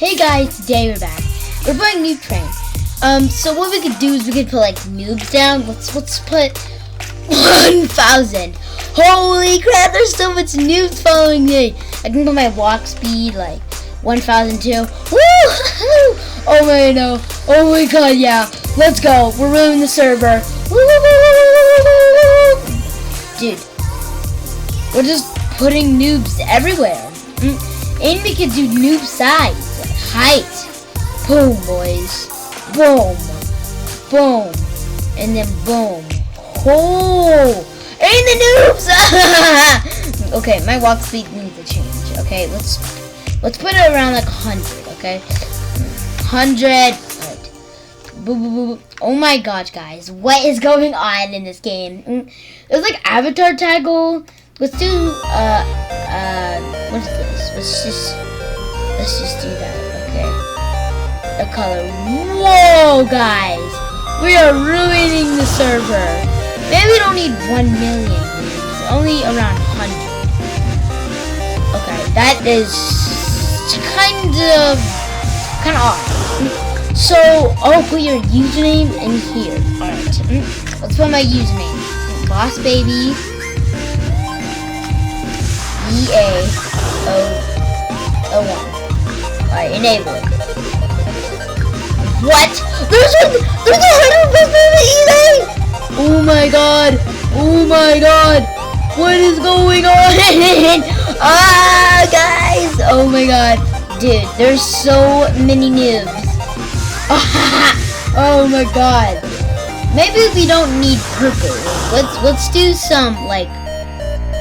Hey guys, today we're back. We're playing Noob Train. So what we could do is we could put like noobs down. Let's put 1,000. Holy crap! There's so much noobs following me. I can put my walk speed like 1,002. Woo! Oh my no! Oh my god! Yeah. Let's go. We're ruining the server. Dude, we're just putting noobs everywhere. And we could do noob size, height. Boom, boys. Boom. Boom. And then boom. Oh! And the noobs! Okay, my walk speed needs to change. Okay, let's put it around like 100, okay? 100. Alright. Boo, boo, boo. Oh my gosh, guys. What is going on in this game? There's like avatar toggle. Let's do, what is this? Let's just do that, okay? The color. Whoa, guys! We are ruining the server. Maybe we don't need 1 million views. Only around 100. Okay, that is kind of off. So, I'll put your username in here. Alright, let's put my username. Boss Baby. EA01. Alright, enable it. What? There's a EA! Oh my god! Oh my god! What is going on? Ah, guys! Oh my god. Dude, there's so many noobs. Oh my god. Maybe we don't need purple. Let's do some like.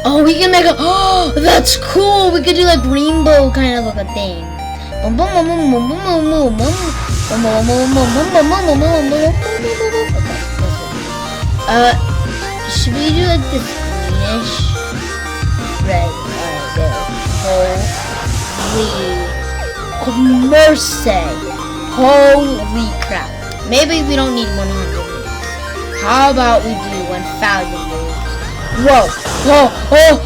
Oh, we can make a. Oh, that's cool. We could do like rainbow kind of like a thing. Okay. Should we do like this greenish red? Alright, there. Holy mercy. Holy crap. Maybe we don't need 100. How about we do 1,000 noobs? Whoa! Oh!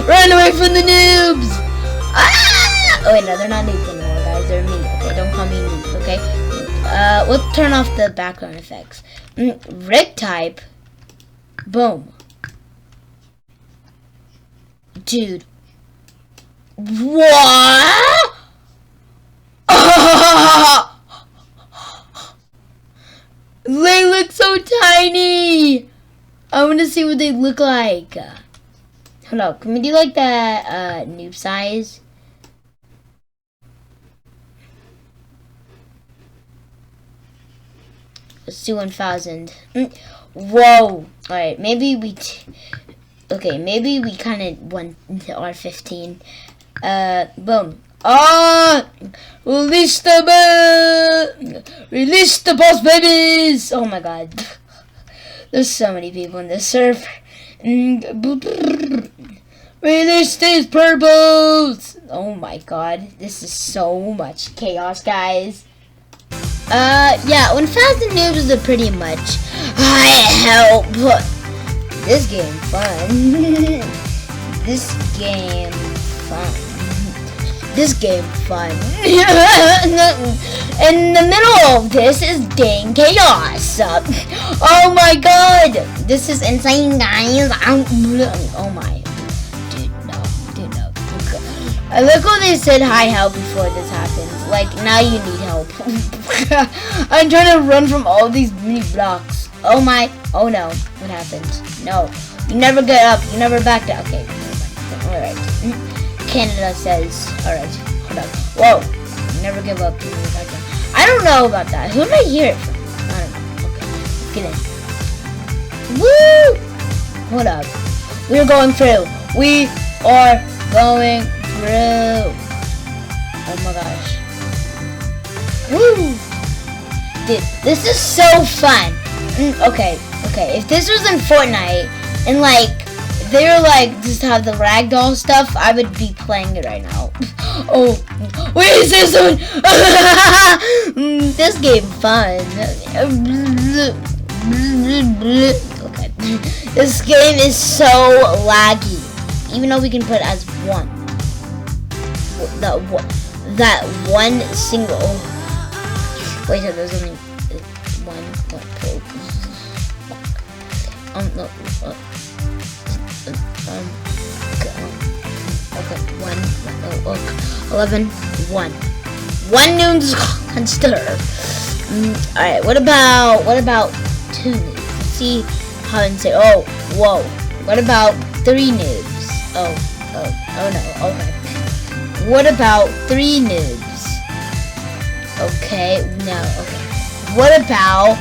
Run away from the noobs! Ah! Oh wait, no, they're not noobs anymore, guys. They're me. Okay, don't call me noobs, okay? Let's turn off the background effects. Rig type. Boom. Dude. What? They look so tiny. I want to see what they look like. Hold on. Can we do like that noob size? Let's do 1,000. Whoa. Alright, maybe we... Okay, maybe we kind of went into R15. Boom. Ah! Release the boss babies! Oh my god. There's so many people in this server. Release these purples! Oh my god. This is so much chaos, guys. Yeah, 1,000 noobs is pretty much. I help. This game fun. This game fun. This game fun. In the middle of this is dang chaos. Oh my god. This is insane, guys. Oh my. Dude, no. I look when they said hi help before this happened. Like, now you need help. I'm trying to run from all these mini blocks. Oh my. Oh no. What happened? No. You never get up. You never back down. Okay. Alright. Canada says. Alright. Hold up. Whoa. You never give up. You never back down. I don't know about that. Who did I hear it from? I don't know. Okay. Get in. Woo! Hold up. We're going through. We are going through. Oh my gosh. Woo! Dude, this is so fun. Okay. If this was in Fortnite and like they were like just have the ragdoll stuff, I would be playing it right now. Oh, where is this one? This game fun. Okay, this game is so laggy. Even though we can put it as one. that one single. Wait, so there's only one. No. Okay, 11, 1. 1 noobs consider. Alright, what about 2 noobs? Let's see how insane. Oh, whoa. What about 3 noobs? Oh no, okay. What about 3 noobs? Okay, no, okay. What about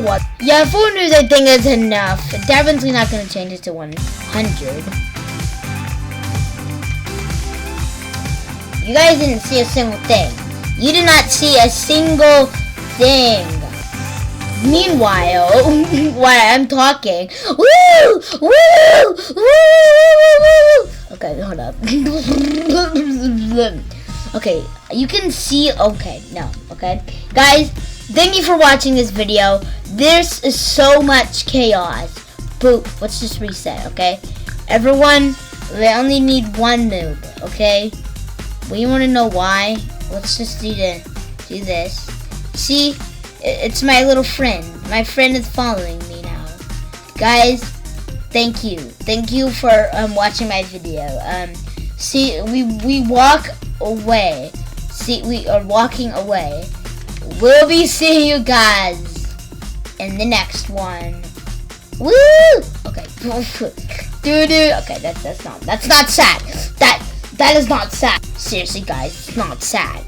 what? Yeah, 4 noobs I think is enough. Definitely not gonna change it to 100. You guys didn't see a single thing. You did not see a single thing. Meanwhile, while I'm talking, woo! Okay, hold up. Okay, you can see. Okay, no. Okay, guys, thank you for watching this video. This is so much chaos. Boop. Let's just reset. Okay, everyone. We only need 1 noob. Okay. We want to know why? Let's just do this. See, it's my little friend. My friend is following me now. Guys, thank you. Thank you for watching my video. See, we walk away. See, we are walking away. We'll be seeing you guys in the next one. Woo! Okay. Okay, that's not sad. That is not sad. Seriously, guys, it's not sad.